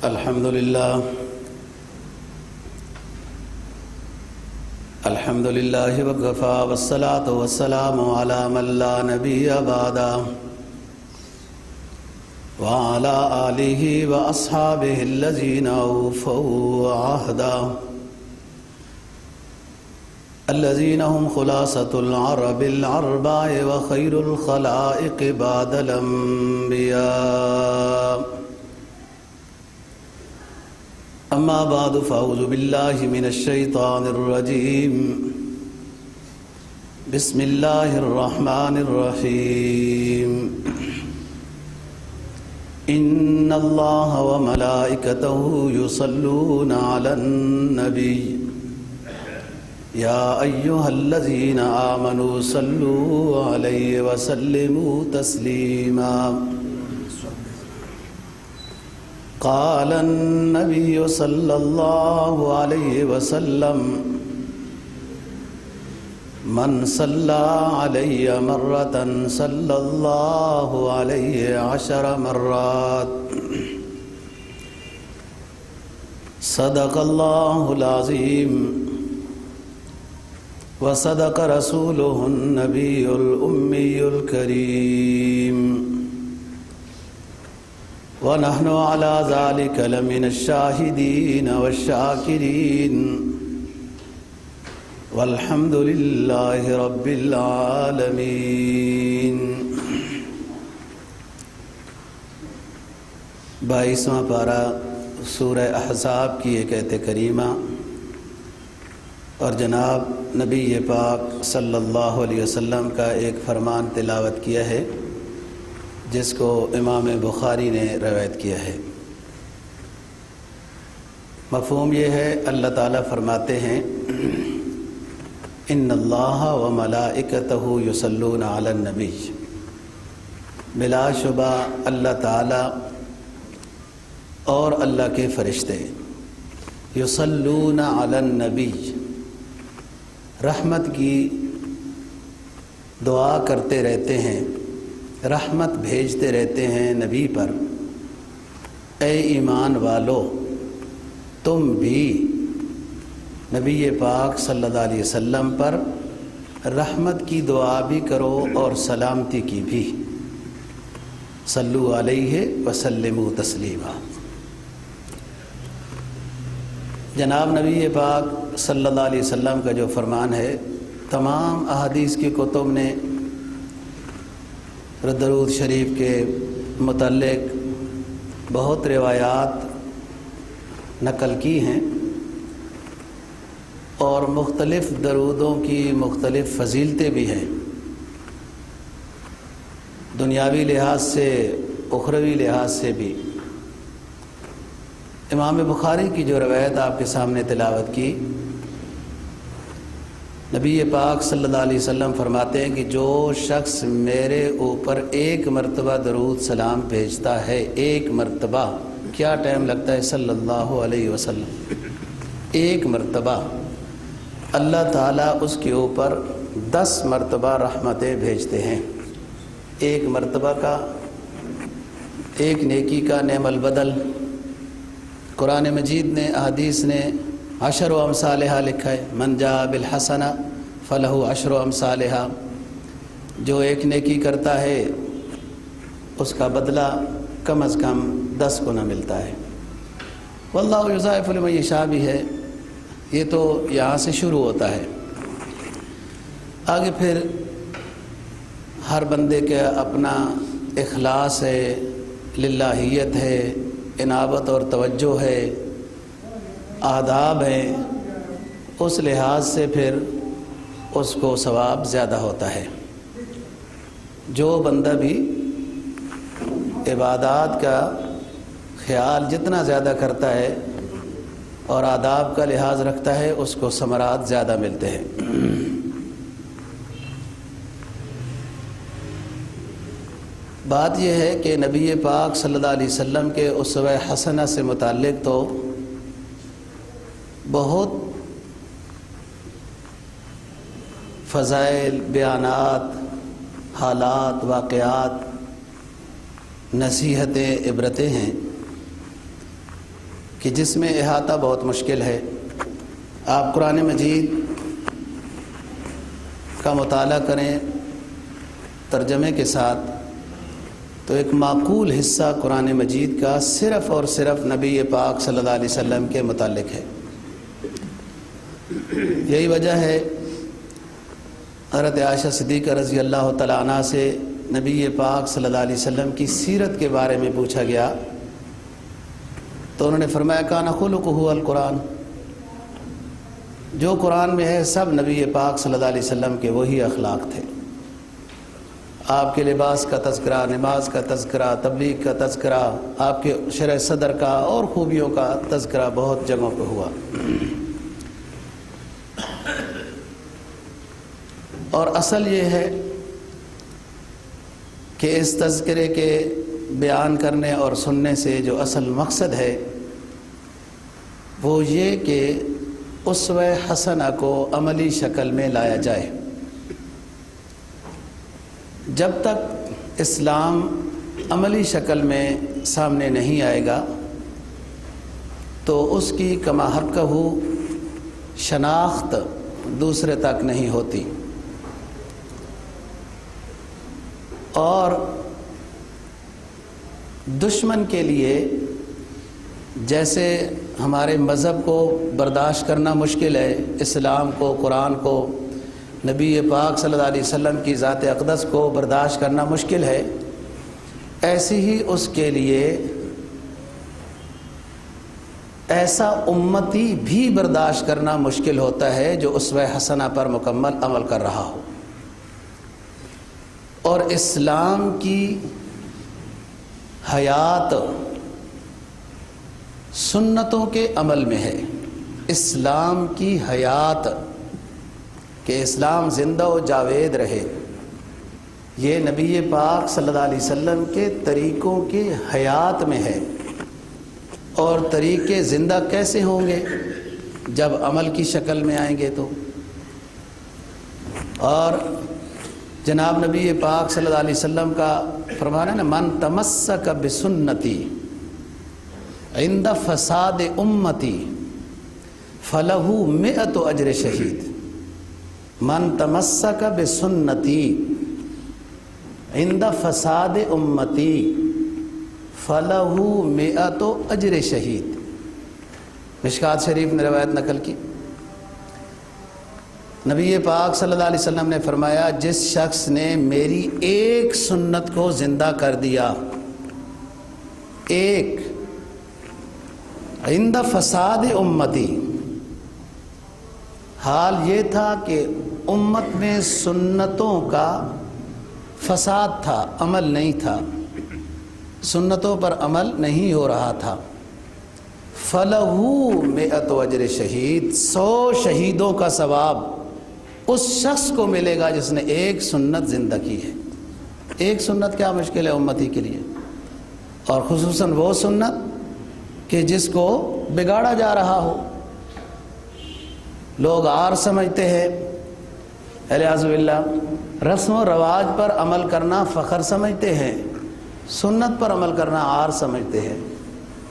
الحمد لله وكفى والصلاة والسلام على من لا نبي بعده وعلى آله وأصحابه الذين أوفوا عهدا الذين هم خلاصة العرب الأربع وخير الخلائق بعد الأنبياء. أما بعد فأعوذ بالله من الشيطان الرجيم. بسم الله الرحمن الرحيم. إن الله وملائكته يصلون على النبي يا أيها الذين آمنوا صلوا عليه وسلموا تسليما. قال النبي صلى الله عليه وسلم من صلى علي مرة صلى الله عليه 10 مرات. صدق الله العظيم وصدق رسوله النبي الأمي الكريم ونحن على ذلك لمن الشاهدين والشاكرين والحمد لله رب العالمين. 22واں پارہ سورہ احزاب کی ایک آیت کریمہ اور جناب نبی پاک صلی اللہ علیہ وسلم کا ایک فرمان تلاوت کیا ہے جس کو امام بخاری نے روایت کیا ہے. مفہوم یہ ہے، اللہ تعالیٰ فرماتے ہیں ان اللہ و ملائکتہ یصلون علی النبی. بلا شبہ اللہ تعالیٰ اور اللہ کے فرشتے یصلون علی النبی رحمت کی دعا کرتے رہتے ہیں، رحمت بھیجتے رہتے ہیں نبی پر. اے ایمان والو، تم بھی نبی پاک صلی اللہ علیہ وسلم پر رحمت کی دعا بھی کرو اور سلامتی کی بھی. صلو علیہ وسلموا تسلیما. جناب نبی پاک صلی اللہ علیہ وسلم کا جو فرمان ہے، تمام احادیث کی کتب نے درود شریف کے متعلق بہت روایات نقل کی ہیں اور مختلف درودوں کی مختلف فضیلتیں بھی ہیں، دنیاوی لحاظ سے اخروی لحاظ سے بھی. امام بخاری کی جو روایت آپ کے سامنے تلاوت کی، نبی پاک صلی اللہ علیہ وسلم فرماتے ہیں کہ جو شخص میرے اوپر ایک مرتبہ درود سلام بھیجتا ہے، ایک مرتبہ، کیا ٹائم لگتا ہے؟ صلی اللہ علیہ وسلم، ایک مرتبہ، اللہ تعالیٰ اس کے اوپر 10 مرتبہ رحمتیں بھیجتے ہیں. ایک مرتبہ کا، ایک نیکی کا نعم البدل. قرآن مجید نے، احادیث نے 10 امثالہا لکھا ہے. من جاء بالحسنہ فلہ 10 امثالہا. جو ایک نیکی کرتا ہے اس کا بدلہ کم از کم 10 گنا ملتا ہے. واللہ یضاعف لمن یشاء بھی ہے. یہ تو یہاں سے شروع ہوتا ہے. آگے پھر ہر بندے کا اپنا اخلاص ہے، للہیت ہے، انابت اور توجہ ہے، آداب ہیں، اس لحاظ سے پھر اس کو ثواب زیادہ ہوتا ہے. جو بندہ بھی عبادات کا خیال جتنا زیادہ کرتا ہے اور آداب کا لحاظ رکھتا ہے، اس کو ثمرات زیادہ ملتے ہیں. بات یہ ہے کہ نبی پاک صلی اللہ علیہ وسلم کے اسوہ حسنہ سے متعلق تو بہت فضائل، بیانات، حالات، واقعات، نصیحتیں، عبرتیں ہیں. کہ جس میں احاطہ بہت مشکل ہے۔ آپ قرآن مجید کا مطالعہ کریں ترجمے کے ساتھ تو ایک معقول حصہ قرآن مجید کا صرف اور صرف نبی پاک صلی اللہ علیہ وسلم کے متعلق ہے۔ یہی وجہ ہے حضرت عائشہ صدیقہ رضی اللہ تعالیٰ عنہ سے نبی پاک صلی اللہ علیہ وسلم کی سیرت کے بارے میں پوچھا گیا تو انہوں نے فرمایا کان خلقہ القرآن، جو قرآن میں ہے سب نبی پاک صلی اللہ علیہ وسلم کے وہی اخلاق تھے۔ آپ کے لباس کا تذکرہ، نماز کا تذکرہ، تبلیغ کا تذکرہ، آپ کے شرح صدر کا اور خوبیوں کا تذکرہ بہت جگہوں پہ ہوا۔ اور اصل یہ ہے کہ اس تذکرے کے بیان کرنے اور سننے سے جو اصل مقصد ہے وہ یہ کہ اسوہ حسنہ کو عملی شکل میں لایا جائے۔ جب تک اسلام عملی شکل میں سامنے نہیں آئے گا تو اس کی کما حقہ شناخت دوسرے تک نہیں ہوتی۔ اور دشمن کے لیے جیسے ہمارے مذہب کو برداشت کرنا مشکل ہے، اسلام کو، قرآن کو، نبی پاک صلی اللہ علیہ وسلم کی ذات اقدس کو برداشت کرنا مشکل ہے، ایسی ہی اس کے لیے ایسا امتی بھی برداشت کرنا مشکل ہوتا ہے جو اسوہ حسنہ پر مکمل عمل کر رہا ہو۔ اور اسلام کی حیات سنتوں کے عمل میں ہے۔ اسلام کی حیات کہ اسلام زندہ و جاوید رہے، یہ نبی پاک صلی اللہ علیہ وسلم کے طریقوں کی حیات میں ہے۔ اور طریقے زندہ کیسے ہوں گے؟ جب عمل کی شکل میں آئیں گے تو۔ اور جناب نبی پاک صلی اللہ علیہ وسلم کا فرمان ہے نا، من تمسک بسنتی عند فساد امتی فلہ 100 اجر شہید۔ من تمسک بسنتی عند فساد امتی فلہ 100 اجر شہید۔ مشکات شریف نے روایت نقل کی، نبی پاک صلی اللہ علیہ وسلم نے فرمایا جس شخص نے میری ایک سنت کو زندہ کر دیا، ایک، عند فساد امتی، حال یہ تھا کہ امت میں سنتوں کا فساد تھا، عمل نہیں تھا، سنتوں پر عمل نہیں ہو رہا تھا، فَلَهُ 100 اجر شہید، 100 شہیدوں کا ثواب اس شخص کو ملے گا جس نے ایک سنت زندہ کی ہے۔ ایک سنت کیا مشکل ہے امتی کے لیے، اور خصوصاً وہ سنت کہ جس کو بگاڑا جا رہا ہو۔ لوگ عار سمجھتے ہیں، الیاذ باللہ، رسم و رواج پر عمل کرنا فخر سمجھتے ہیں، سنت پر عمل کرنا عار سمجھتے ہیں۔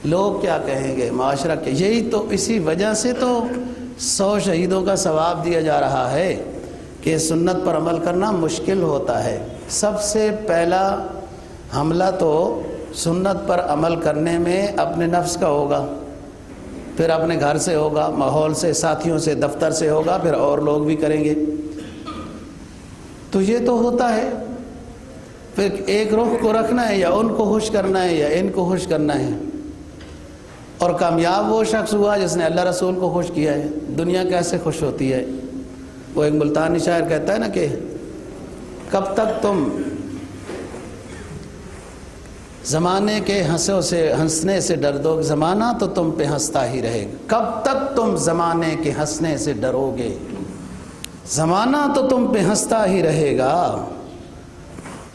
لوگ کیا کہیں گے، معاشرہ کے، یہی تو اسی وجہ سے تو 100 شہیدوں کا ثواب دیا جا رہا ہے کہ سنت پر عمل کرنا مشکل ہوتا ہے۔ سب سے پہلا حملہ تو سنت پر عمل کرنے میں اپنے نفس کا ہوگا، پھر اپنے گھر سے ہوگا، ماحول سے، ساتھیوں سے، دفتر سے ہوگا، پھر اور لوگ بھی کریں گے۔ تو یہ تو ہوتا ہے، پھر ایک رخ کو رکھنا ہے، یا ان کو خوش کرنا ہے یا ان کو خوش کرنا ہے۔ اور کامیاب وہ شخص ہوا جس نے اللہ رسول کو خوش کیا ہے۔ دنیا کیسے خوش ہوتی ہے؟ وہ ایک ملتانی شاعر کہتا ہے نا کہ کب تک تم زمانے کے ہنسنے سے ڈر دو گے، زمانہ تو تم پہ ہنستا ہی رہے گا۔ کب تک تم زمانے کے ہنسنے سے ڈرو گے، زمانہ تو تم پہ ہنستا ہی رہے گا۔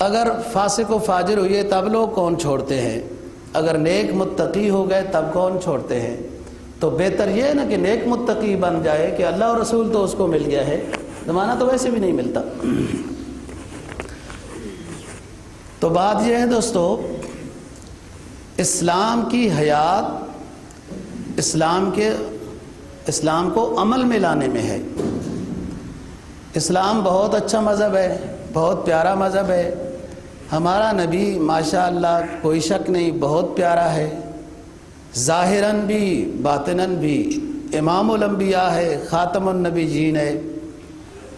اگر فاسق و فاجر ہوئے تب لوگ کون چھوڑتے ہیں، اگر نیک متقی ہو گئے تب کون چھوڑتے ہیں؟ تو بہتر یہ ہے نا کہ نیک متقی بن جائے کہ اللہ اور رسول تو اس کو مل گیا ہے، زمانہ تو ویسے بھی نہیں ملتا۔ تو بات یہ ہے دوستو، اسلام کی حیات اسلام کو عمل میں لانے میں ہے۔ اسلام بہت اچھا مذہب ہے، بہت پیارا مذہب ہے۔ ہمارا نبی ماشاء اللہ کوئی شک نہیں بہت پیارا ہے، ظاہراً بھی باطناً بھی امام الانبیاء ہے، خاتم النبیین ہے۔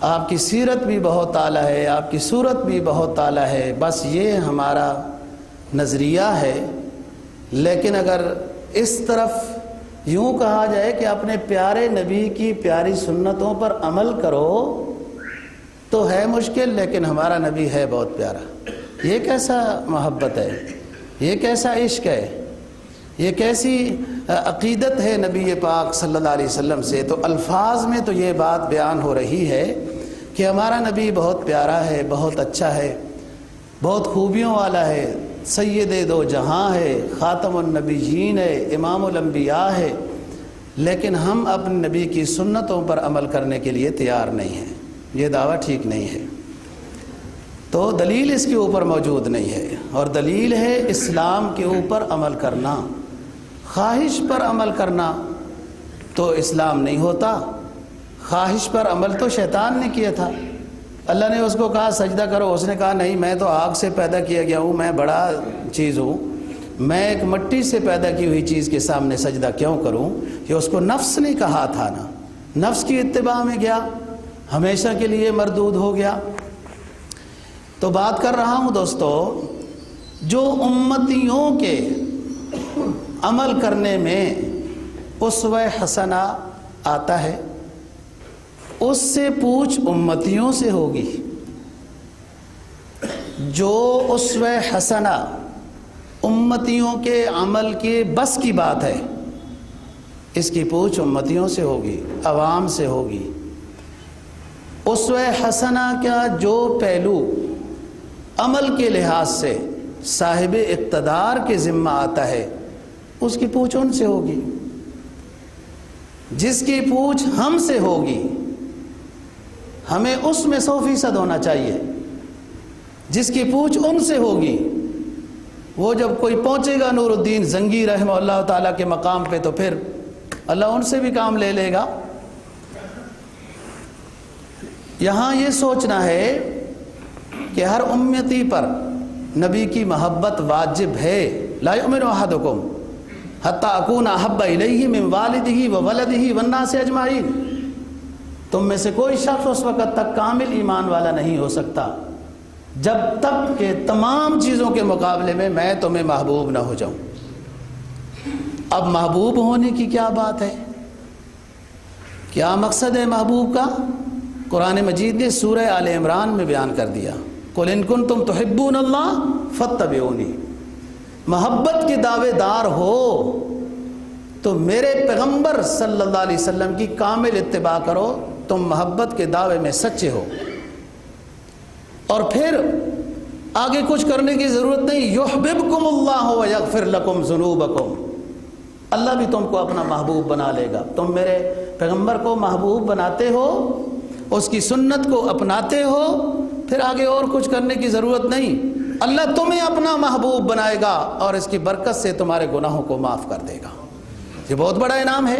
آپ کی سیرت بھی بہت اعلیٰ ہے، آپ کی صورت بھی بہت اعلیٰ ہے۔ بس یہ ہمارا نظریہ ہے، لیکن اگر اس طرف یوں کہا جائے کہ اپنے پیارے نبی کی پیاری سنتوں پر عمل کرو تو ہے مشکل، لیکن ہمارا نبی ہے بہت پیارا۔ یہ کیسا محبت ہے، یہ کیسا عشق ہے، یہ کیسی عقیدت ہے نبی پاک صلی اللہ علیہ وسلم سے۔ تو الفاظ میں تو یہ بات بیان ہو رہی ہے کہ ہمارا نبی بہت پیارا ہے، بہت اچھا ہے، بہت خوبیوں والا ہے، سید دو جہاں ہے، خاتم النبیین ہے، امام الانبیاء ہے، لیکن ہم اپنے نبی کی سنتوں پر عمل کرنے کے لیے تیار نہیں ہیں۔ یہ دعویٰ ٹھیک نہیں ہے، تو دلیل اس کے اوپر موجود نہیں ہے، اور دلیل ہے اسلام کے اوپر عمل کرنا۔ خواہش پر عمل کرنا تو اسلام نہیں ہوتا۔ خواہش پر عمل تو شیطان نے کیا تھا، اللہ نے اس کو کہا سجدہ کرو، اس نے کہا نہیں، میں تو آگ سے پیدا کیا گیا ہوں، میں بڑا چیز ہوں، میں ایک مٹی سے پیدا کی ہوئی چیز کے سامنے سجدہ کیوں کروں؟ کہ اس کو نفس نے کہا تھا نا، نفس کی اتباع میں گیا، ہمیشہ کے لیے مردود ہو گیا۔ تو بات کر رہا ہوں دوستو، جو امتیوں کے عمل کرنے میں اسوہ حسنہ آتا ہے، اس سے پوچھ امتیوں سے ہوگی۔ جو اسوہ حسنہ امتیوں کے عمل کے بس کی بات ہے، اس کی پوچھ امتیوں سے ہوگی، عوام سے ہوگی۔ اسوہ حسنہ کا جو پہلو عمل کے لحاظ سے صاحب اقتدار کے ذمہ آتا ہے، اس کی پوچھ ان سے ہوگی۔ جس کی پوچھ ہم سے ہوگی، ہمیں اس میں 100% ہونا چاہیے۔ جس کی پوچھ ان سے ہوگی، وہ جب کوئی پہنچے گا نور الدین زنگی رحمہ اللہ تعالیٰ کے مقام پہ، تو پھر اللہ ان سے بھی کام لے لے گا۔ یہاں یہ سوچنا ہے کہ ہر امتی پر نبی کی محبت واجب ہے۔ لا یؤمن احدکم حتی اکون احب الیہ من والدہ وولدہ والناس اجمعین۔ تم میں سے کوئی شخص اس وقت تک کامل ایمان والا نہیں ہو سکتا جب تک کہ تمام چیزوں کے مقابلے میں تمہیں محبوب نہ ہو جاؤں۔ اب محبوب ہونے کی کیا بات ہے؟ کیا مقصد ہے محبوب کا؟ قرآن مجید نے سورہ آل عمران میں بیان کر دیا، قل ان کنتم تحبون اللہ فاتبعونی۔ محبت کے دعوے دار ہو تو میرے پیغمبر صلی اللہ علیہ وسلم کی کامل اتباع کرو، تم محبت کے دعوے میں سچے ہو۔ اور پھر آگے کچھ کرنے کی ضرورت نہیں، یحببکم اللہ ویغفر لکم ذنوبکم۔ اللہ بھی تم کو اپنا محبوب بنا لے گا۔ تم میرے پیغمبر کو محبوب بناتے ہو، اس کی سنت کو اپناتے ہو، پھر آگے اور کچھ کرنے کی ضرورت نہیں۔ اللہ تمہیں اپنا محبوب بنائے گا اور اس کی برکت سے تمہارے گناہوں کو معاف کر دے گا۔ یہ بہت بڑا انعام ہے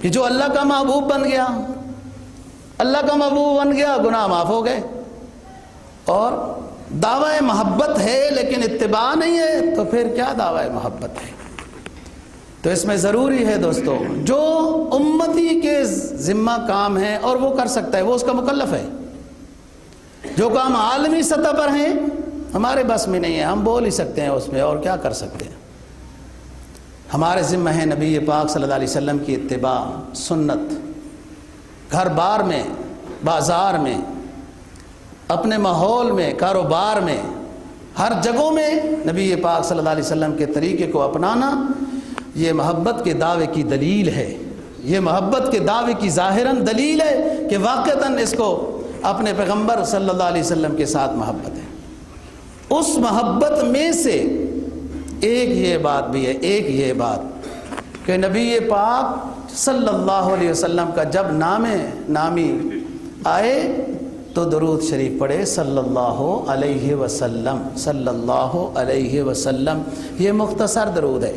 کہ جو اللہ کا محبوب بن گیا، اللہ کا محبوب بن گیا، گناہ معاف ہو گئے۔ اور دعوی محبت ہے لیکن اتباع نہیں ہے، تو پھر کیا دعوی محبت ہے؟ تو اس میں ضروری ہے دوستو، جو امتی کے ذمہ کام ہیں اور وہ کر سکتا ہے، وہ اس کا مکلف ہے۔ جو کام عالمی سطح پر ہیں ہمارے بس میں نہیں ہے، ہم بول ہی سکتے ہیں اس میں، اور کیا کر سکتے ہیں۔ ہمارے ذمہ ہے نبی پاک صلی اللہ علیہ وسلم کی اتباع، سنت، گھر بار میں، بازار میں، اپنے ماحول میں، کاروبار میں، ہر جگہوں میں نبی پاک صلی اللہ علیہ وسلم کے طریقے کو اپنانا، یہ محبت کے دعوے کی دلیل ہے۔ یہ محبت کے دعوے کی ظاہراً دلیل ہے کہ واقعتاً اس کو اپنے پیغمبر صلی اللہ علیہ وسلم کے ساتھ محبت ہے۔ اس محبت میں سے ایک یہ بات بھی ہے، ایک یہ بات کہ نبی پاک صلی اللہ علیہ وسلم کا جب نامی آئے تو درود شریف پڑھے صلی اللہ علیہ وسلم، صلی اللہ علیہ وسلم۔ یہ مختصر درود ہے،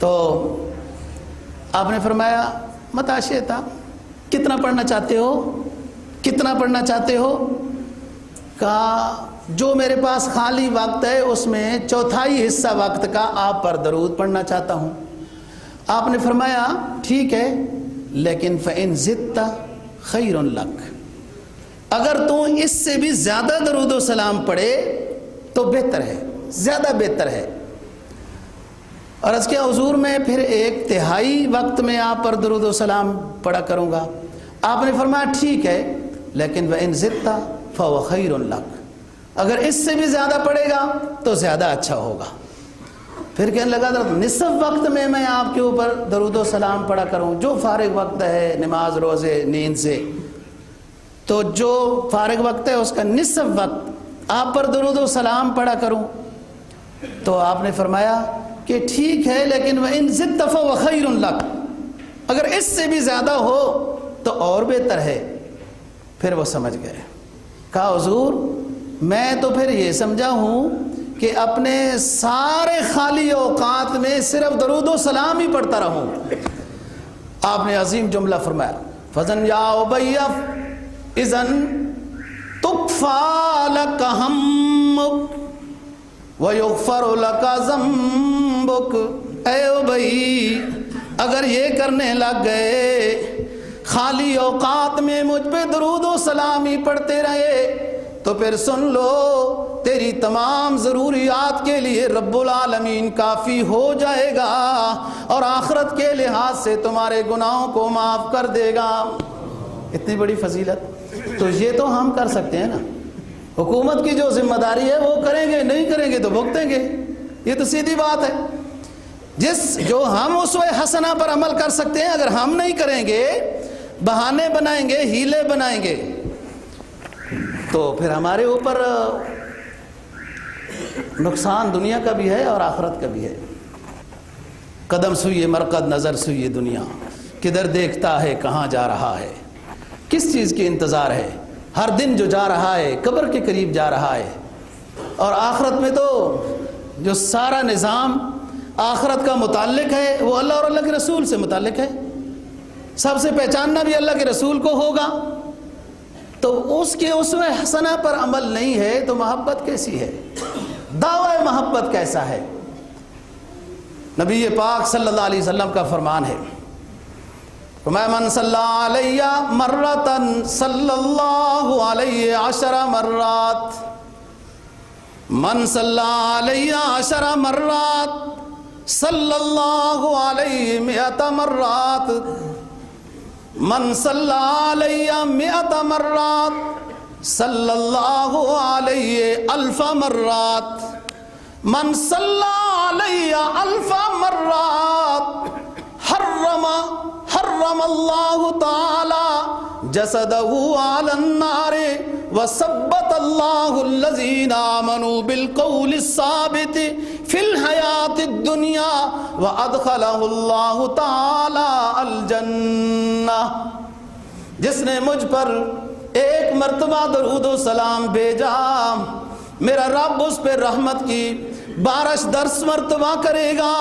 تو آپ نے فرمایا متا شئتا، کتنا پڑھنا چاہتے ہو، کتنا پڑھنا چاہتے ہو؟ کہا جو میرے پاس خالی وقت ہے اس میں چوتھائی حصہ وقت کا آپ پر درود پڑھنا چاہتا ہوں۔ آپ نے فرمایا ٹھیک ہے، لیکن فَإِن زِدْتَ خَيْرٌ لَكَ، اگر تو اس سے بھی زیادہ درود و سلام پڑھے تو بہتر ہے، زیادہ بہتر ہے۔ اور اس کے حضور میں پھر ایک تہائی وقت میں آپ پر درود و سلام پڑھا کروں گا۔ آپ نے فرمایا ٹھیک ہے، لیکن وَإِن زِدْتَ فَهُوَ خَيْرٌ لَكَ، اگر اس سے بھی زیادہ پڑھے گا تو زیادہ اچھا ہوگا۔ پھر کہنے لگا نصف وقت میں میں آپ کے اوپر درود و سلام پڑھا کروں، جو فارغ وقت ہے نماز روزے نیند سے، تو جو فارغ وقت ہے اس کا نصف وقت آپ پر درود و سلام پڑھا کروں؟ تو آپ نے فرمایا کہ ٹھیک ہے، لیکن وَإِن زِدْتَ فَهُوَ خَيْرٌ لَكَ، اگر اس سے بھی زیادہ ہو تو اور بہتر ہے۔ پھر وہ سمجھ گئے، کہا حضور میں تو پھر یہ سمجھا ہوں کہ اپنے سارے خالی اوقات میں صرف درود و سلام ہی پڑھتا رہوں۔ آپ نے عظیم جملہ فرمایا فَذَنْ يَا أُبَيَّ إِذَنْ تُكْفَى لَكَ هَمُّكَ وَيُغْفَرُ لَكَ ذَنبُكَ، اے ابئی اگر یہ کرنے لگ گئے، خالی اوقات میں مجھ پہ درود و سلام ہی پڑھتے رہے، تو پھر سن لو تیری تمام ضروریات کے لیے رب العالمین کافی ہو جائے گا، اور آخرت کے لحاظ سے تمہارے گناہوں کو معاف کر دے گا۔ اتنی بڑی فضیلت، تو یہ تو ہم کر سکتے ہیں نا، حکومت کی جو ذمہ داری ہے وہ کریں گے، نہیں کریں گے تو بھگتیں گے، یہ تو سیدھی بات ہے۔ جو ہم اسوہ حسنہ پر عمل کر سکتے ہیں، اگر ہم نہیں کریں گے، بہانے بنائیں گے، ہیلے بنائیں گے، تو پھر ہمارے اوپر نقصان دنیا کا بھی ہے اور آخرت کا بھی ہے۔ قدم سوئے مرقد، نظر سوئے دنیا، کدھر دیکھتا ہے کہاں جا رہا ہے، کس چیز کی انتظار ہے؟ ہر دن جو جا رہا ہے قبر کے قریب جا رہا ہے، اور آخرت میں تو جو سارا نظام آخرت کا متعلق ہے وہ اللہ اور اللہ کے رسول سے متعلق ہے۔ سب سے پہچاننا بھی اللہ کے رسول کو ہوگا، تو اس کے اسوہ حسنہ پر عمل نہیں ہے تو محبت کیسی ہے؟ دعوی محبت کیسا ہے؟ نبی پاک صلی اللہ علیہ وسلم کا فرمان ہے، من صلی علیہ مرتن صلی اللہ علیہ 10 مرات، من صلی علیہ 10 مرات صلی اللہ علیہ 100 مرات، من صلی علیہ 100 مرات صلی اللہ علیہ 1000 مرات، من صلی علیہ 1000 مرات حرم اللہ تعالی جسدہ علی النار وثبت اللہ الذین آمنوا بالقول الثابت فی الحیاۃ الدنیا وادخلہ اللہ تعالی الجنہ۔ جس نے مجھ پر ایک مرتبہ درود و سلام بھیجا، میرا رب اس پہ رحمت کی بارش 10 مرتبہ کرے گا،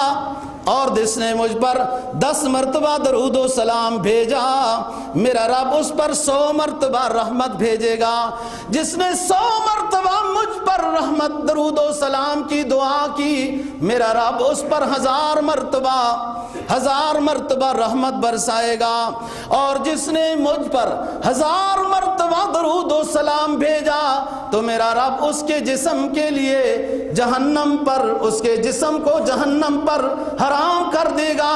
اور جس نے مجھ پر 10 مرتبہ درود و سلام بھیجا، میرا رب اس پر 100 مرتبہ رحمت بھیجے گا۔ جس نے 100 مرتبہ مجھ پر رحمت درود و سلام کی دعا کی، میرا رب اس پر 1000 مرتبہ رحمت برسائے گا۔ اور جس نے مجھ پر 1000 مرتبہ درود و سلام بھیجا، تو میرا رب اس کے جسم کے لیے جہنم پر، اس کے جسم کو جہنم پر حرام کر دے گا،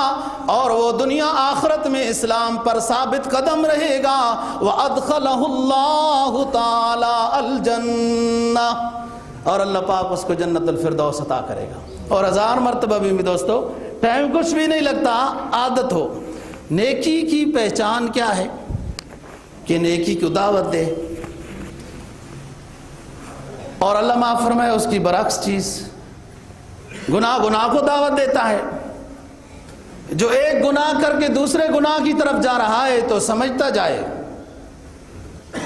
اور وہ دنیا آخرت میں اسلام پر ثابت قدم رہے گا۔ وَأَدْخَلَهُ اللَّهُ تَعَالَى الْجَنَّةِ، اور اللہ پاک اس کو جنت الفردوس عطا کرے گا۔ اور 1000 مرتبہ بھی دوستو ٹائم کچھ بھی نہیں لگتا، عادت ہو۔ نیکی کی پہچان کیا ہے؟ کہ نیکی کو دعوت دے، اور اللہ معاف فرمائے اس کی برعکس چیز گناہ کو دعوت دیتا ہے۔ جو ایک گناہ کر کے دوسرے گناہ کی طرف جا رہا ہے تو سمجھتا جائے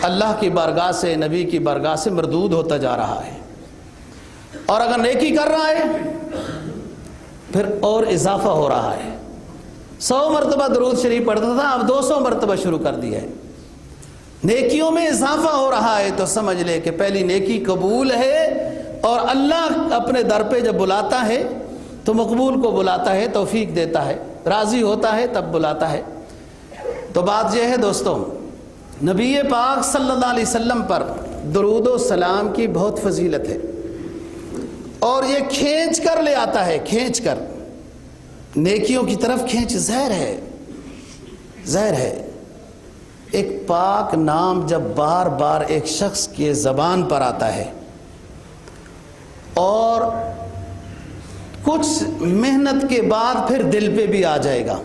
اللہ کی بارگاہ سے، نبی کی بارگاہ سے مردود ہوتا جا رہا ہے، اور اگر نیکی کر رہا ہے پھر اور اضافہ ہو رہا ہے. 100 مرتبہ درود شریف پڑھتا تھا، اب 200 مرتبہ شروع کر دیا ہے. نیکیوں میں اضافہ ہو رہا ہے تو سمجھ لے کہ پہلی نیکی قبول ہے، اور اللہ اپنے در پہ جب بلاتا ہے تو مقبول کو بلاتا ہے، توفیق دیتا ہے، راضی ہوتا ہے تب بلاتا ہے. تو بات یہ ہے دوستوں، نبی پاک صلی اللہ علیہ وسلم پر درود و سلام کی بہت فضیلت ہے، اور یہ کھینچ کر لے آتا ہے، کھینچ کر نیکیوں کی طرف کھینچ. زہر ہے، زہر ہے. ایک پاک نام جب بار بار ایک شخص کے زبان پر آتا ہے اور کچھ محنت کے بعد پھر دل پہ بھی آ جائے گا.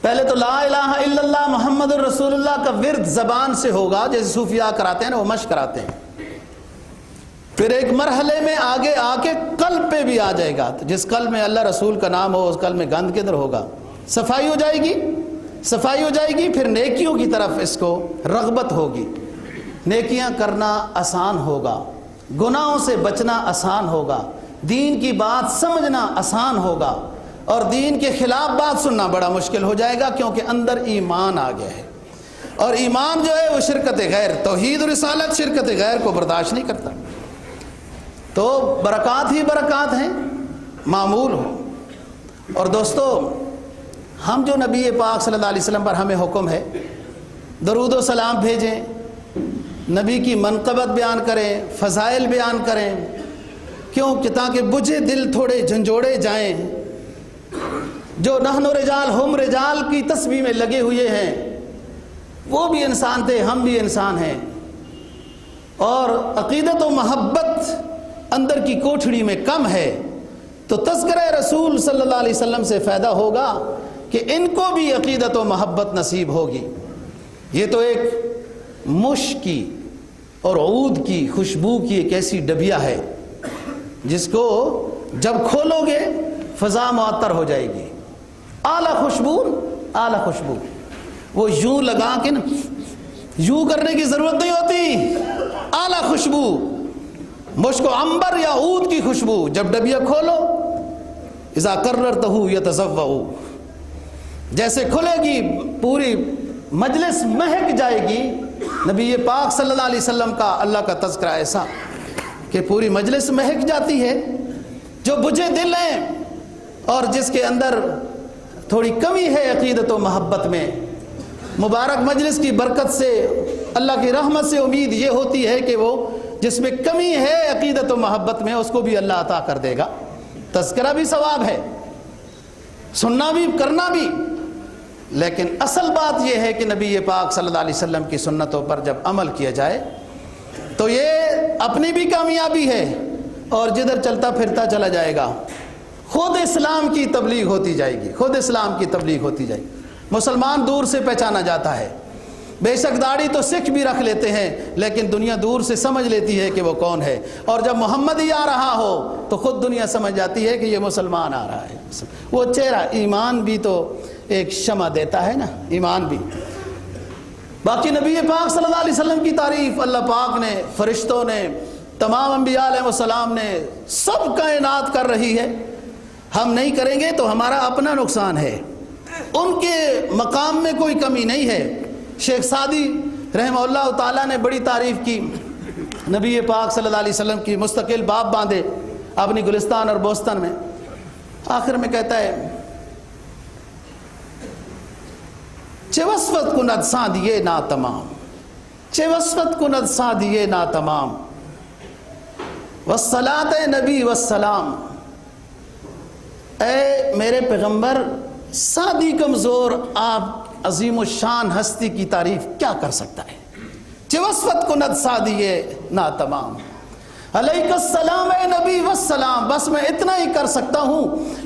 پہلے تو لا الہ الا اللہ محمد الرسول اللہ کا ورد زبان سے ہوگا، جیسے صوفیاء کراتے ہیں نا، وہ مشق کراتے ہیں. پھر ایک مرحلے میں آگے آ کے قلب پہ بھی آ جائے گا. تو جس قلب میں اللہ رسول کا نام ہو اس قلب میں گند کدھر ہوگا؟ صفائی ہو جائے گی، صفائی ہو جائے گی. پھر نیکیوں کی طرف اس کو رغبت ہوگی، نیکیاں کرنا آسان ہوگا، گناہوں سے بچنا آسان ہوگا، دین کی بات سمجھنا آسان ہوگا، اور دین کے خلاف بات سننا بڑا مشکل ہو جائے گا، کیونکہ اندر ایمان آ گیا ہے. اور ایمان جو ہے وہ شرکت غیر، توحید و رسالت شرکت غیر کو برداشت نہیں کرتا. تو برکات ہی برکات ہیں، معمول ہو. اور دوستو، ہم جو نبی پاک صلی اللہ علیہ وسلم پر ہمیں حکم ہے درود و سلام بھیجیں، نبی کی منقبت بیان کریں، فضائل بیان کریں. کیوں؟ کہ تاکہ بجھے دل تھوڑے جھنجھوڑے جائیں. جو نحن رجال ہم رجال کی تسبیح میں لگے ہوئے ہیں وہ بھی انسان تھے، ہم بھی انسان ہیں، اور عقیدت و محبت اندر کی کوٹھڑی میں کم ہے. تو تذکرہ رسول صلی اللہ علیہ وسلم سے فائدہ ہوگا کہ ان کو بھی عقیدت و محبت نصیب ہوگی. یہ تو ایک مشک کی اور عود کی خوشبو کی ایک ایسی ڈبیا ہے جس کو جب کھولو گے فضا معطر ہو جائے گی. اعلیٰ خوشبو، اعلیٰ خوشبو. وہ یوں لگا کے نا، یوں کرنے کی ضرورت نہیں ہوتی. اعلیٰ خوشبو، مشک و عنبر یا عود کی خوشبو. جب ڈبیا کھولو، اذا قررتہ یتزوؤ، جیسے کھلے گی پوری مجلس مہک جائے گی. نبی پاک صلی اللہ علیہ وسلم کا اللہ کا تذکرہ ایسا کہ پوری مجلس مہک جاتی ہے. جو بجھے دل ہیں اور جس کے اندر تھوڑی کمی ہے عقیدت و محبت میں، مبارک مجلس کی برکت سے، اللہ کی رحمت سے امید یہ ہوتی ہے کہ وہ جس میں کمی ہے عقیدت و محبت میں اس کو بھی اللہ عطا کر دے گا. تذکرہ بھی ثواب ہے، سننا بھی کرنا بھی. لیکن اصل بات یہ ہے کہ نبی پاک صلی اللہ علیہ وسلم کی سنتوں پر جب عمل کیا جائے تو یہ اپنی بھی کامیابی ہے، اور جدھر چلتا پھرتا چلا جائے گا. خود اسلام کی تبلیغ ہوتی جائے گی، خود اسلام کی تبلیغ ہوتی جائے گی. مسلمان دور سے پہچانا جاتا ہے. بے شک داڑھی تو سکھ بھی رکھ لیتے ہیں، لیکن دنیا دور سے سمجھ لیتی ہے کہ وہ کون ہے. اور جب محمد ہی آ رہا ہو تو خود دنیا سمجھ جاتی ہے کہ یہ مسلمان آ رہا ہے. وہ چہرہ، ایمان بھی تو ایک شمع دیتا ہے نا، ایمان بھی. باقی نبی پاک صلی اللہ علیہ وسلم کی تعریف اللہ پاک نے، فرشتوں نے، تمام انبیاء علیہ السلام نے، سب کائنات کر رہی ہے. ہم نہیں کریں گے تو ہمارا اپنا نقصان ہے. ان کے مقام میں کوئی کمی نہیں ہے. شیخ سعدی رحمہ اللہ تعالیٰ نے بڑی تعریف کی نبی پاک صلی اللہ علیہ وسلم کی، مستقل باب باندھے اپنی گلستان اور بوستن میں. آخر میں کہتا ہے چه وصفت کند سادیے نا تمام، چه وصفت کند سادیے نا تمام، والصلاة نبی والسلام. اے میرے پیغمبر، سادی کمزور آپ عظیم الشان ہستی کی تعریف کیا کر سکتا ہے؟ چه وصفت کند سادیے نا تمام، علیک السلام اے نبی والسلام. بس میں اتنا ہی کر سکتا ہوں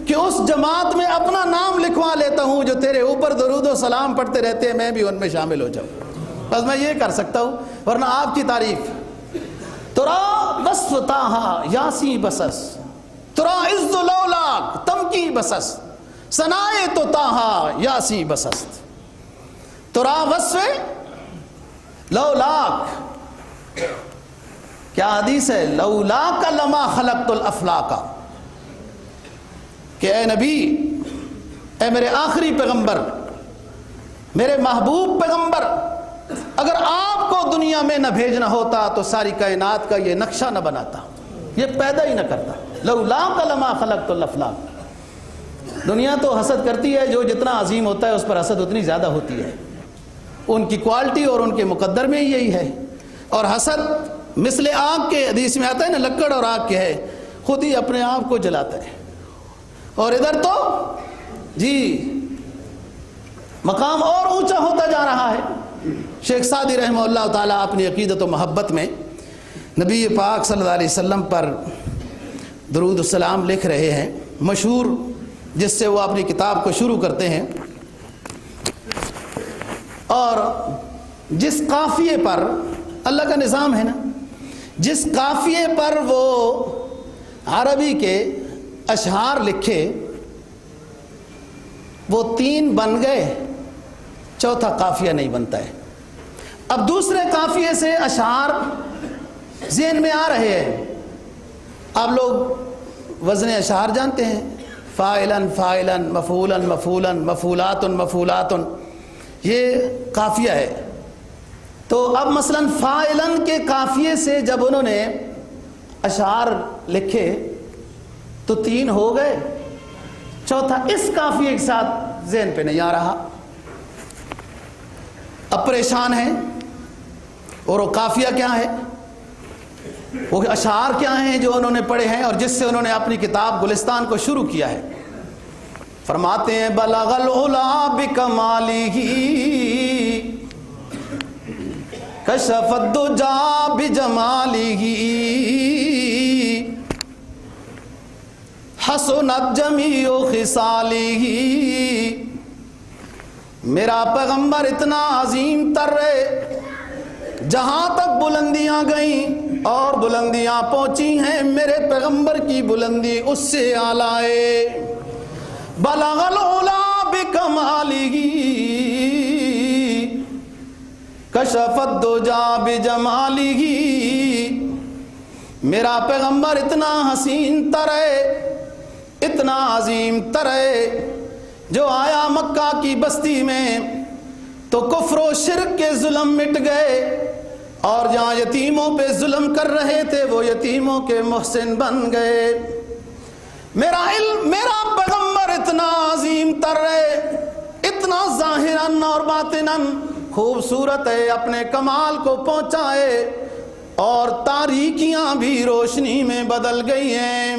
کہ اس جماعت میں اپنا نام لکھوا لیتا ہوں جو تیرے اوپر درود و سلام پڑھتے رہتے ہیں، میں بھی ان میں شامل ہو جاؤں. بس میں یہ کر سکتا ہوں، ورنہ آپ کی تعریف ترا وصف تاہا یاسی بسس، ترا عز لولاک تمکی بسس، ثنائے تو تاہا یاسی بسست. ترا وصف لولاک، کیا حدیث ہے؟ لولاک لما خلقت الافلاک. کہ اے نبی، اے میرے آخری پیغمبر، میرے محبوب پیغمبر، اگر آپ کو دنیا میں نہ بھیجنا ہوتا تو ساری کائنات کا یہ نقشہ نہ بناتا، یہ پیدا ہی نہ کرتا۔ لولاک لما خلقت الافلاک۔ دنیا تو حسد کرتی ہے، جو جتنا عظیم ہوتا ہے اس پر حسد اتنی زیادہ ہوتی ہے۔ ان کی کوالٹی اور ان کے مقدر میں یہی ہے۔ اور حسد مثل آگ کے، حدیث میں آتا ہے نا، لکڑ اور آگ کے ہے، خود ہی اپنے آپ کو جلاتا ہے۔ اور ادھر تو جی مقام اور اونچا ہوتا جا رہا ہے۔ شیخ سعدی رحمہ اللہ تعالیٰ اپنی عقیدت و محبت میں نبی پاک صلی اللہ علیہ وسلم پر درود السلام لکھ رہے ہیں، مشہور، جس سے وہ اپنی کتاب کو شروع کرتے ہیں۔ اور جس قافیے پر، اللہ کا نظام ہے نا، جس قافیے پر وہ عربی کے اشعار لکھے وہ 3 بن گئے، چوتھا قافیہ نہیں بنتا ہے۔ اب دوسرے قافیے سے اشعار ذہن میں آ رہے ہیں۔ آپ لوگ وزن اشعار جانتے ہیں، فاعلن فاعلن، مفعولن مفعولن، مفعولاتن مفعولاتن، یہ قافیہ ہے۔ تو اب مثلا فاعلن کے قافیے سے جب انہوں نے اشعار لکھے تو 3 ہو گئے، چوتھا اس قافیے کے ساتھ ذہن پہ نہیں آ رہا۔ اب پریشان ہیں، اور وہ قافیہ کیا ہے، وہ اشعار کیا ہیں جو انہوں نے پڑھے ہیں اور جس سے انہوں نے اپنی کتاب گلستان کو شروع کیا ہے۔ فرماتے ہیں بلغ العلا بکمالہ کشف الدجا بجمالہ حسنت جمیع خصالہ۔ میرا پیغمبر اتنا عظیم تر ہے، جہاں تک بلندیاں گئیں اور بلندیاں پہنچی ہیں، میرے پیغمبر کی بلندی اس سے اعلیٰ ہے۔ بلغ العلا بکمالہ کشف الدجا بجمالہ۔ میرا پیغمبر اتنا حسین تر ہے، اتنا عظیم تر ہے، جو آیا مکہ کی بستی میں تو کفر و شرک کے ظلم مٹ گئے، اور جہاں یتیموں پہ ظلم کر رہے تھے وہ یتیموں کے محسن بن گئے۔ میرا علم، میرا پیغمبر اتنا عظیم تر ہے، اتنا ظاہراً اور باطناً خوبصورت ہے، اپنے کمال کو پہنچائے، اور تاریکیاں بھی روشنی میں بدل گئی ہیں۔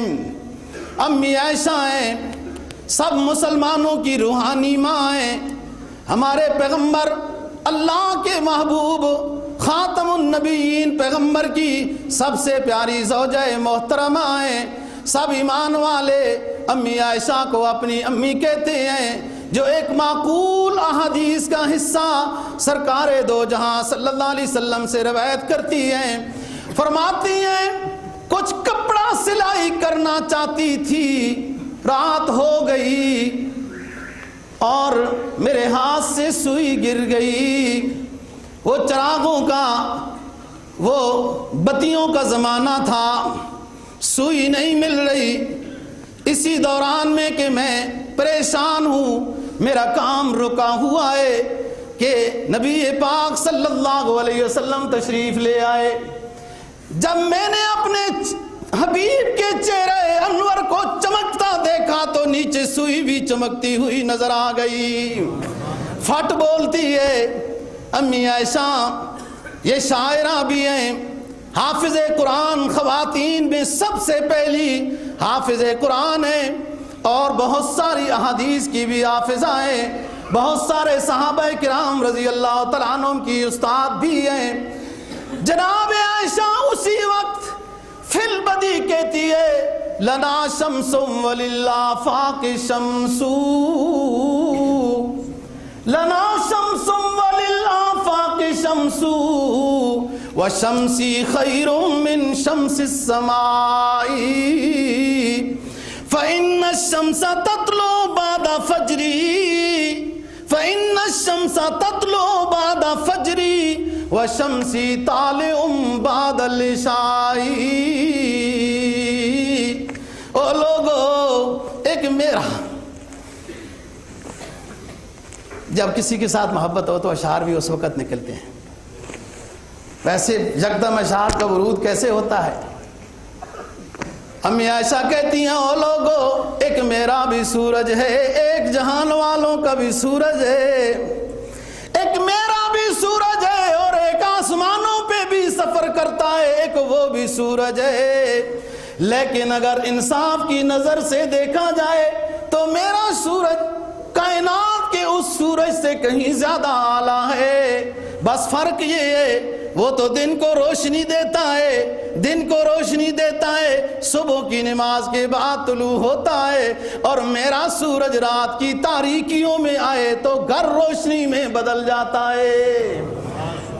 امی عائشہ ہیں، سب مسلمانوں کی روحانی ماں ہیں۔ ہمارے پیغمبر، اللہ کے محبوب، خاتم النبیین پیغمبر کی سب سے پیاری زوجہ محترمہ ہیں۔ سب ایمان والے امی عائشہ کو اپنی امی کہتے ہیں، جو ایک معقول احادیث کا حصہ سرکار دو جہاں صلی اللہ علیہ وسلم سے روایت کرتی ہیں۔ فرماتی ہیں کچھ کپڑا سلائی کرنا چاہتی تھی، رات ہو گئی اور میرے ہاتھ سے سوئی گر گئی۔ وہ چراغوں کا، وہ بتیوں کا زمانہ تھا، سوئی نہیں مل رہی۔ اسی دوران میں کہ میں پریشان ہوں، میرا کام رکا ہوا ہے کہ نبی پاک صلی اللہ علیہ وسلم تشریف لے آئے۔ جب میں نے اپنے حبیب کے چہرے انور کو چمکتا دیکھا تو نیچے سوئی بھی چمکتی ہوئی نظر آ گئی۔ پھٹ بولتی ہے امی عائشہ، یہ شاعرہ بھی ہیں، حافظ قرآن، خواتین میں سب سے پہلی حافظ قرآن ہیں، اور بہت ساری احادیث کی بھی حافظہ ہیں، بہت سارے صحابہ کرام رضی اللہ تعالیٰ عنہم کی استاد بھی ہیں۔ جناب عائشہ اسی وقت فی البدی کہتی ہے لنا شمس وللآفاق شمس، لنا شمس وللآفاق شمس، وشمسی خیر من شمس السماء، فإن الشمس تطلع بعد فجری، فإن الشمس تطلع بعد فجری، وشمسی طالع بعد العشاء۔ او لوگو، ایک جب کسی کے ساتھ محبت ہو تو اشعار بھی اس وقت نکلتے ہیں. ویسے یکدم اشعار کا ورود کیسے ہوتا ہے؟ امی عائشہ کہتی ہیں او لوگو ایک میرا بھی سورج ہے، ایک جہان والوں کا بھی سورج ہے، ایک میرا بھی سورج ہے اور ایک آسمانوں پہ بھی سفر کرتا ہے، ایک وہ بھی سورج ہے. لیکن اگر انصاف کی نظر سے دیکھا جائے تو میرا سورج کائنات کے اس سورج سے کہیں زیادہ اعلیٰ ہے. بس فرق یہ ہے وہ تو دن کو روشنی دیتا ہے، دن کو روشنی دیتا ہے، صبح کی نماز کے بعد طلوع ہوتا ہے، اور میرا سورج رات کی تاریکیوں میں آئے تو گھر روشنی میں بدل جاتا ہے.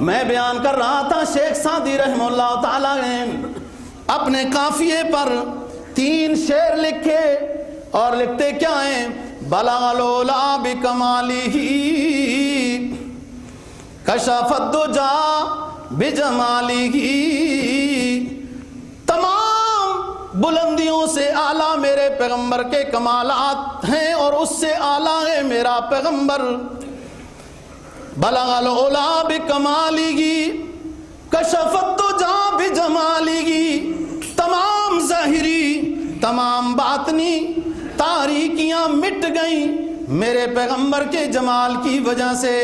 میں بیان کر رہا تھا شیخ سعدی رحمہ اللہ تعالیٰ نے اپنے قافیے پر 3 شعر لکھے، اور لکھتے کیا ہیں؟ بلغ العلا بکمالہ کشف الدجا بجمالہ. تمام بلندیوں سے اعلیٰ میرے پیغمبر کے کمالات ہیں اور اس سے اعلیٰ ہے میرا پیغمبر. بلغ العلا بکمالہ کشف الدجا بجمالہ. تمام ظاہری تمام باطنی تاریکیاں مٹ گئیں میرے پیغمبر کے جمال کی وجہ سے.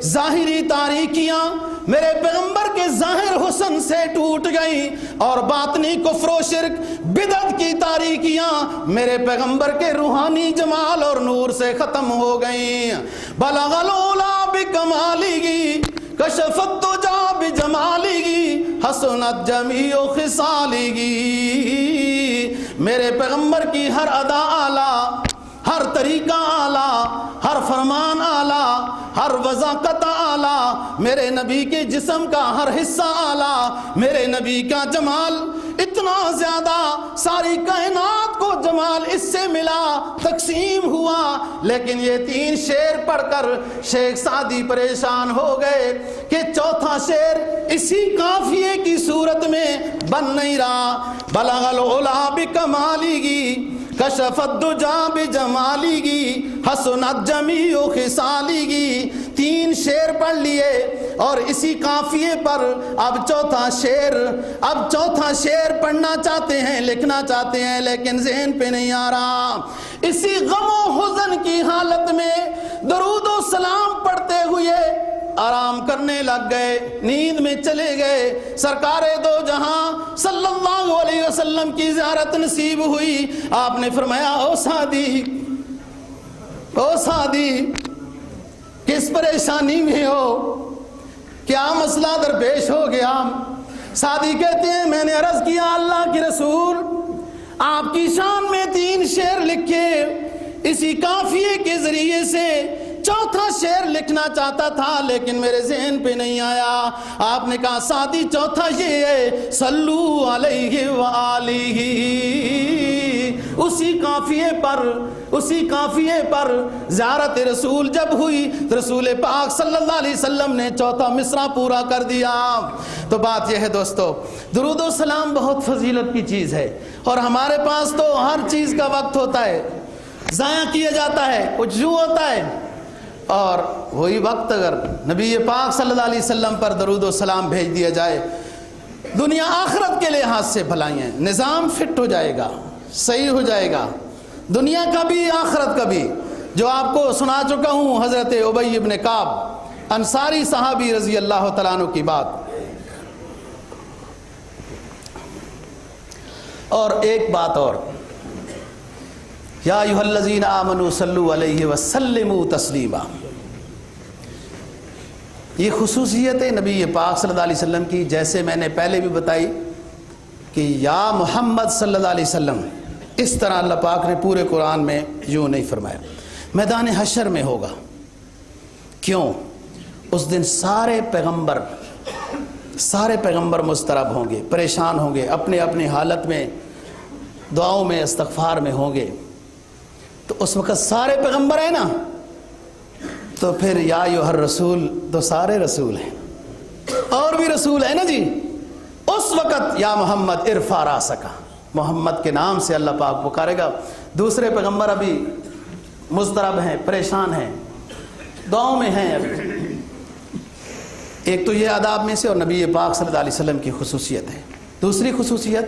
ظاہری تاریکیاں میرے پیغمبر کے ظاہر حسن سے ٹوٹ گئیں اور باطنی کفر و شرک بدعت کی تاریکیاں میرے پیغمبر کے روحانی جمال اور نور سے ختم ہو گئیں. بلغ العلا بکمالہ کشف الدجا بجمالہ حسنت جمیع خصالہ. میرے پیغمبر کی ہر ادا اعلیٰ، ہر طریقہ اعلیٰ، ہر فرمان اعلیٰ، ہر وضاقت اعلیٰ، میرے نبی کے جسم کا ہر حصہ اعلیٰ، میرے نبی کا جمال اتنا زیادہ، ساری کائنات کو جمال اس سے ملا، تقسیم ہوا. لیکن یہ 3 شعر پڑھ کر شیخ سعدی پریشان ہو گئے کہ چوتھا شعر اسی قافیے کی صورت میں بن نہیں رہا. بلغ العلا بکمالہ کشف الدجا بجمالہ حسنت جمیع خصالہ. 3 شعر پڑھ لیے اور اسی قافیے پر اب چوتھا شعر پڑھنا چاہتے ہیں، لکھنا چاہتے ہیں، لیکن ذہن پہ نہیں آ رہا. اسی غم و حزن کی حالت میں درود و سلام پڑھتے ہوئے آرام کرنے لگ گئے، نیند میں چلے گئے. سرکار دو جہاں صلی اللہ علیہ وسلم کی زیارت نصیب ہوئی. آپ نے فرمایا او سعدی کس پریشانی میں ہو، کیا مسئلہ درپیش ہو گیا؟ سعدی کہتے ہیں میں نے عرض کیا اللہ کے رسول آپ کی شان میں 3 شعر لکھے، اسی قافیے کے ذریعے سے چوتھا شعر لکھنا چاہتا تھا لیکن میرے ذہن پہ نہیں آیا. آپ نے کہا سعدی چوتھا یہ ہے صلو علیہ وآلہ. اسی قافیے پر زیارت رسول جب ہوئی رسول پاک صلی اللہ علیہ وسلم نے چوتھا مصرع پورا کر دیا. تو بات یہ ہے دوستو، درود و سلام بہت فضیلت کی چیز ہے اور ہمارے پاس تو ہر چیز کا وقت ہوتا ہے، ضائع کیا جاتا ہے، کچھ یوں ہوتا ہے. اور وہی وقت اگر نبی پاک صلی اللہ علیہ وسلم پر درود و سلام بھیج دیا جائے، دنیا آخرت کے لحاظ سے بھلائیاں، نظام فٹ ہو جائے گا، صحیح ہو جائے گا، دنیا کا بھی آخرت کا بھی. جو آپ کو سنا چکا ہوں حضرت ابی ابن کعب انصاری صحابی رضی اللہ تعالیٰ عنہ کی بات. اور ایک بات اور، یا ایھا الذین آمنوا صلوا علیہ وسلموا تسلیما. یہ خصوصیت ہے نبی پاک صلی اللہ علیہ وسلم کی، جیسے میں نے پہلے بھی بتائی کہ یا محمد صلی اللہ علیہ وسلم، اس طرح اللہ پاک نے پورے قرآن میں یوں نہیں فرمایا. میدان حشر میں ہوگا. کیوں؟ اس دن سارے پیغمبر مضطرب ہوں گے، پریشان ہوں گے، اپنے اپنی حالت میں دعاؤں میں استغفار میں ہوں گے. تو اس وقت سارے پیغمبر ہیں نا، تو پھر یا ایھا الرسول تو سارے رسول ہیں اور بھی رسول ہیں نا جی. اس وقت یا محمد ارفع راسک، محمد کے نام سے اللہ پاک پکارے گا. دوسرے پیغمبر ابھی مضطرب ہیں، پریشان ہیں. دعاؤں میں ہیں ابھی. ایک تو یہ آداب میں سے اور نبی پاک صلی اللہ علیہ وسلم کی خصوصیت ہے. دوسری خصوصیت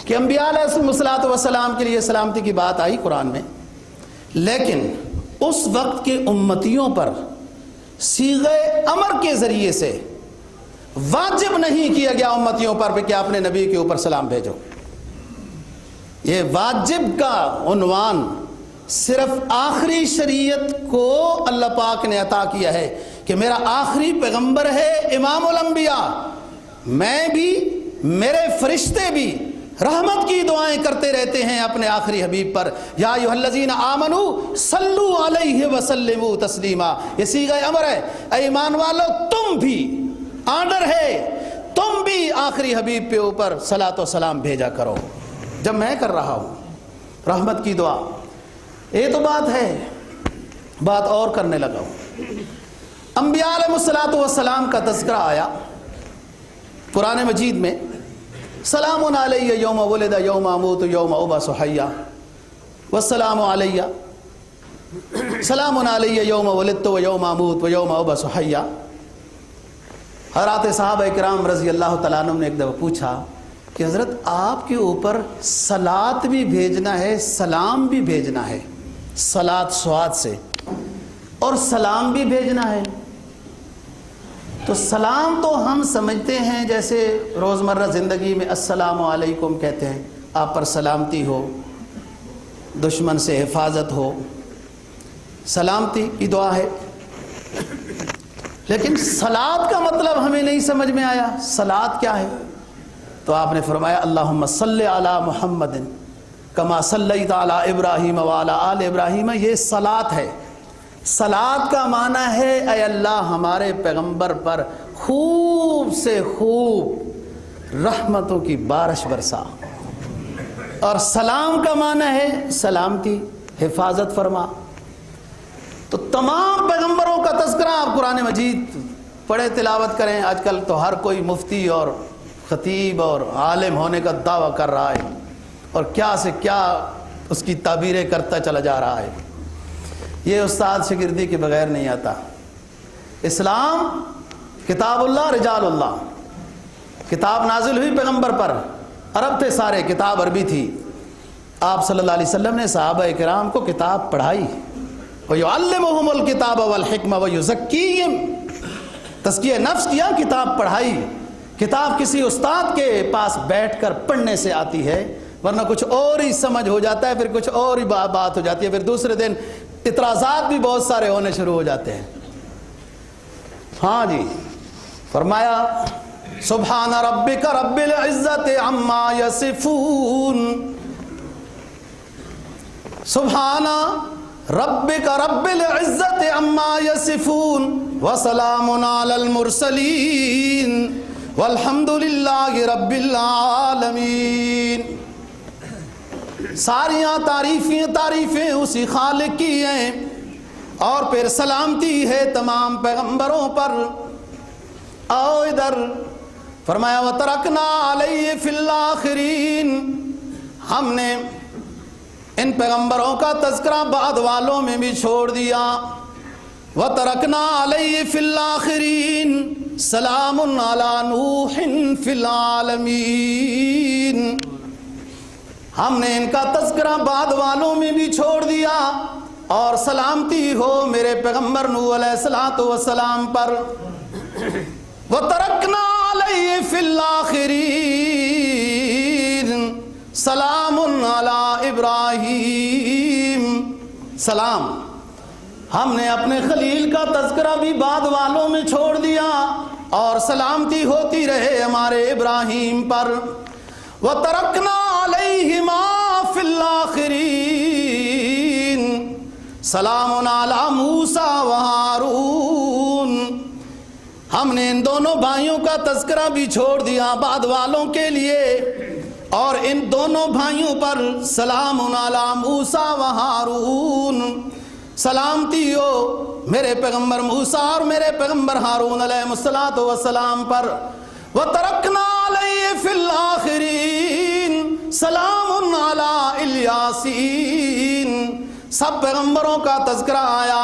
کہ انبیاء علیہ الصلوۃ والسلام کے لیے سلامتی کی بات آئی قرآن میں، لیکن اس وقت کے امتیوں پر صیغہ امر کے ذریعے سے واجب نہیں کیا گیا امتیوں پر کہ اپنے نبی کے اوپر سلام بھیجو. یہ واجب کا عنوان صرف آخری شریعت کو اللہ پاک نے عطا کیا ہے کہ میرا آخری پیغمبر ہے امام الانبیاء، میں بھی میرے فرشتے بھی رحمت کی دعائیں کرتے رہتے ہیں اپنے آخری حبیب پر. یا ایھا الذین آمنوا صلوا علیہ وسلموا تسلیما. یہ صیغہ امر ہے، اے ایمان والو تم بھی، آرڈر ہے، تم بھی آخری حبیب پہ اوپر صلاۃ و سلام بھیجا کرو جب میں کر رہا ہوں رحمت کی دعا. یہ تو بات ہے، بات اور کرنے لگا ہوں. انبیاء علیہ الصلوۃ والسلام کا تذکرہ آیا قرآن مجید میں. سلام علی یوم ولد یوم اموت یوم ابعث حیا والسلام علی، سلام علی یوم ولدت و یوم اموت و یوم ابعث حیا. حضرات صحابہ کرام رضی اللہ تعالیٰ عنہ نے ایک دفعہ پوچھا کہ حضرت آپ کے اوپر صلات بھی بھیجنا ہے، سلام بھی بھیجنا ہے، صلات سواد سے، اور سلام بھی بھیجنا ہے. تو سلام تو ہم سمجھتے ہیں جیسے روزمرہ زندگی میں السلام علیکم کہتے ہیں، آپ پر سلامتی ہو، دشمن سے حفاظت ہو، سلامتی کی دعا ہے. لیکن صلات کا مطلب ہمیں نہیں سمجھ میں آیا. صلات کیا ہے؟ تو آپ نے فرمایا اللہم صلی علی محمد کما صلیت علی ابراہیم وعلی آل ابراہیم. یہ صلات ہے. صلات کا معنی ہے اے اللہ ہمارے پیغمبر پر خوب سے خوب رحمتوں کی بارش برسا. اور سلام کا معنی ہے سلامتی، حفاظت فرما. تو تمام پیغمبروں کا تذکرہ آپ قرآن مجید پڑھے، تلاوت کریں. آج کل تو ہر کوئی مفتی اور خطیب اور عالم ہونے کا دعویٰ کر رہا ہے اور کیا سے کیا اس کی تعبیریں کرتا چلا جا رہا ہے. یہ استاد شاگردی کے بغیر نہیں آتا. اسلام کتاب اللہ رجال اللہ، کتاب نازل ہوئی پیغمبر پر، عرب تھے سارے، کتاب عربی تھی. آپ صلی اللہ علیہ وسلم نے صحابہ کرام کو کتاب پڑھائی. وَيُعَلِّمُهُمُ الْكِتَابَ وَالْحِكْمَةَ وَيُزَكِّيهِمْ. تزکیہ نفس کیا؟ کتاب پڑھائی. کتاب کسی استاد کے پاس بیٹھ کر پڑھنے سے آتی ہے، ورنہ کچھ اور ہی سمجھ ہو جاتا ہے، پھر کچھ اور ہی بات ہو جاتی ہے، پھر دوسرے دن اعتراضات بھی بہت سارے ہونے شروع ہو جاتے ہیں. ہاں جی، فرمایا سبحان ربک رب العزت عما یصفون، سبحان ربک رب العزت عما یصفون وسلام علی المرسلین والحمد للہ رب العالمین. ساریاں تعریفیں اسی خالق کی ہیں، اور پھر سلامتی ہے تمام پیغمبروں پر. آؤ ادھر، فرمایا وَتَرَكْنَا عَلَيْهِ فِي الْآخِرِينَ. ہم نے ان پیغمبروں کا تذکرہ بعد والوں میں بھی چھوڑ دیا. وَتَرَكْنَا عَلَيْهِ فِي الْآخِرِينَ سلام علی نوح فی العالمین. ہم نے ان کا تذکرہ بعد والوں میں بھی چھوڑ دیا، اور سلامتی ہو میرے پیغمبر نوح علیہ الصلوۃ والسلام پر. وَتَرَكْنَا عَلَيْهِ فِي الْآخِرِينَ سلام علی ابراہیم. سلام، ہم نے اپنے خلیل کا تذکرہ بھی بعد والوں میں چھوڑ دیا، اور سلامتی ہوتی رہے ہمارے ابراہیم پر. وَتَرَكْنَا عَلَيْهِمَا فِي الْآخِرِينَ سلام علی موسیٰ وہارون. ہم نے ان دونوں بھائیوں کا تذکرہ بھی چھوڑ دیا بعد والوں کے لیے، اور ان دونوں بھائیوں پر سلام علی موسیٰ وہارون. سلامتی ہو میرے پیغمبر موسیٰ اور میرے پیغمبر ہارون علیہ السلام پر. وَتَرَكْنَا عَلَيْهِ فِي الْآخِرِينَ سلام علی الیاسین. سب پیغمبروں کا تذکرہ آیا،